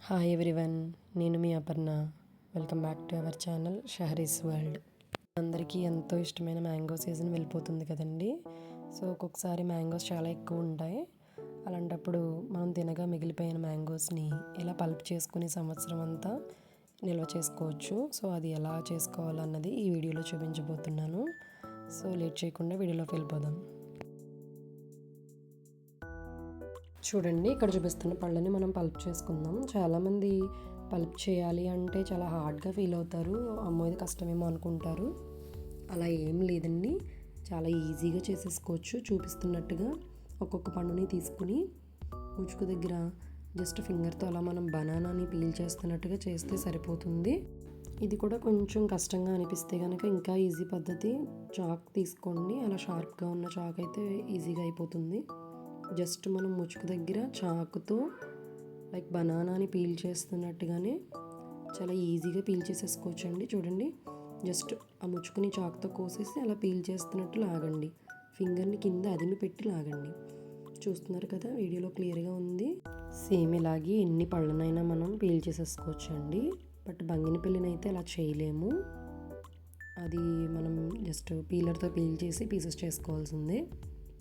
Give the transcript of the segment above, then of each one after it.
Hi everyone, నేను మీ Aparna. Welcome back to our channel Shahari's world. అందరికీ ఎంతో ఇష్టమైన మ్యాంగో సీజన్ వెళ్ళిపోతుంది కదండి. సో ఒక్కొక్కసారి మ్యాంగోస్ చాలా ఎక్కువ ఉంటాయి. అలాంటప్పుడు మనం తినగా మిగిలిపోయిన మ్యాంగోస్ని ఇలా పల్ప్ చేసుకుని సంవత్సరం అంతా నిల్వ చేసుకోవచ్చు. సో అది ఎలా చేసుకోవాలన్నది ఈ వీడియోలో చూపించబోతున్నాను. సో లేట్ చేయకుండా వీడియోలోకి వెళ్ళిపోదాం. చూడండి, ఇక్కడ చూపిస్తున్న పళ్ళని మనం పల్ప్ చేసుకుందాం. చాలామంది పల్ప్ చేయాలి అంటే చాలా హార్డ్గా ఫీల్ అవుతారు. అమ్మో ఇది కష్టమేమో అనుకుంటారు. అలా ఏం లేదండి, చాలా ఈజీగా చేసేసుకోవచ్చు. చూపిస్తున్నట్టుగా ఒక్కొక్క పండుని తీసుకుని ముచుకు దగ్గర జస్ట్ ఫింగర్తో అలా మనం బనానాని పీల్ చేస్తున్నట్టుగా చేస్తే సరిపోతుంది. ఇది కూడా కొంచెం కష్టంగా అనిపిస్తే కనుక ఇంకా ఈజీ పద్ధతి, చాక్ తీసుకోండి. అలా షార్ప్గా ఉన్న చాక్ అయితే ఈజీగా అయిపోతుంది. జస్ట్ మనం ముచుకు దగ్గర చాకుతో లైక్ బనానాని పీల్ చేస్తున్నట్టుగానే చాలా ఈజీగా పీల్ చేసేసుకోవచ్చు అండి. చూడండి, జస్ట్ ఆ ముచుకుని చాకుతో కోసేసి అలా పీల్ చేస్తున్నట్టు లాగండి. ఫింగర్ని కింద అదిమి పెట్టి లాగండి. చూస్తున్నారు కదా, వీడియోలో క్లియర్గా ఉంది. సేమ్ ఇలాగే ఎన్ని పళ్ళనైనా మనం పీల్ చేసేసుకోవచ్చు అండి. బట్ బంగినపల్లినైతే అలా చేయలేము. అది మనం జస్ట్ పీలర్తో పీల్ చేసి పీసెస్ చేసుకోవాల్సిందే.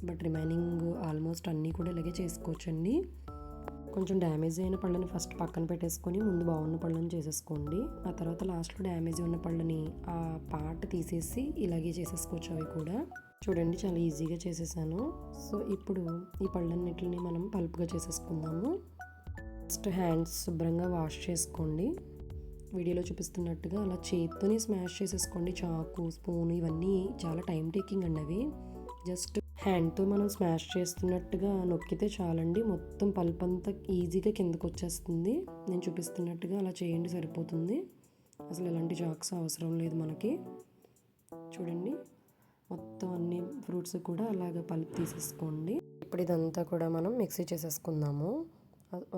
బట్ రిమైనింగ్ ఆల్మోస్ట్ అన్నీ కూడా ఇలాగే చేసుకోవచ్చండి. కొంచెం డ్యామేజ్ అయిన పళ్ళని ఫస్ట్ పక్కన పెట్టేసుకొని ముందు బాగున్న పళ్ళని చేసేసుకోండి. ఆ తర్వాత లాస్ట్లో డ్యామేజ్ ఉన్న పళ్ళని ఆ పార్ట్ తీసేసి ఇలాగే చేసేసుకోవచ్చు. అవి కూడా చూడండి, చాలా ఈజీగా చేసేసాను. సో ఇప్పుడు ఈ పళ్ళన్నిటిని మనం పల్ప్గా చేసేసుకుందాము. ఫస్ట్ హ్యాండ్స్ శుభ్రంగా వాష్ చేసుకోండి. వీడియోలో చూపిస్తున్నట్టుగా అలా చేత్తోనే స్మాష్ చేసేసుకోండి. చాకు, స్పూన్ ఇవన్నీ చాలా టైం టేకింగ్ అండి. అవి జస్ట్ హ్యాండ్తో మనం స్మాష్ చేస్తున్నట్టుగా నొక్కితే చాలండి, మొత్తం పల్ప్ అంతా ఈజీగా కిందకు వచ్చేస్తుంది. నేను చూపిస్తున్నట్టుగా అలా చేయండి, సరిపోతుంది. అసలు ఎలాంటి జాక్స్ అవసరం లేదు మనకి. చూడండి, మొత్తం అన్ని ఫ్రూట్స్ కూడా అలాగ పల్ప్ తీసేసుకోండి. ఇప్పుడు ఇదంతా కూడా మనం మిక్సీ చేసేసుకుందాము.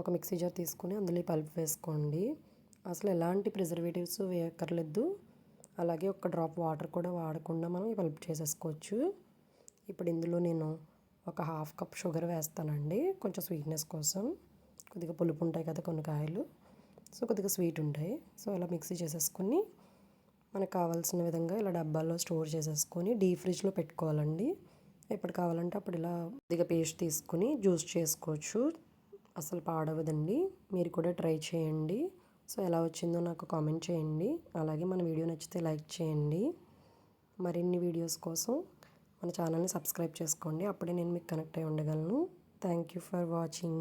ఒక మిక్సీ జార్ తీసుకుని అందులో పల్ప్ వేసుకోండి. అసలు ఎలాంటి ప్రిజర్వేటివ్స్ వేయక్కర్లేదు. అలాగే ఒక డ్రాప్ వాటర్ కూడా వాడకుండా మనం ఈ పల్ప్ చేసేసుకోవచ్చు. ఇప్పుడు ఇందులో నేను ఒక 1/2 కప్ షుగర్ వేస్తానండి, కొంచెం స్వీట్నెస్ కోసం. కొద్దిగా పులుపు ఉంటాయి కదా కొన్ని కాయలు, సో కొద్దిగా స్వీట్ ఉంటాయి. సో ఇలా మిక్సీ చేసేసుకొని మనకు కావాల్సిన విధంగా ఇలా డబ్బాల్లో స్టోర్ చేసేసుకొని డీప్ ఫ్రిడ్జ్లో పెట్టుకోవాలండి. ఎప్పుడు కావాలంటే అప్పుడు ఇలా కొద్దిగా పేస్ట్ తీసుకుని జ్యూస్ చేసుకోవచ్చు. అసలు పాడవదండి, మీరు కూడా ట్రై చేయండి. సో ఎలా వచ్చిందో నాకు కామెంట్ చేయండి. అలాగే మన వీడియో నచ్చితే లైక్ చేయండి. మరిన్ని వీడియోస్ కోసం మన ఛానల్ని సబ్స్క్రైబ్ చేసుకోండి. అప్పుడే నేను మీకు కనెక్ట్ అయి ఉండగలను. Thank you for watching.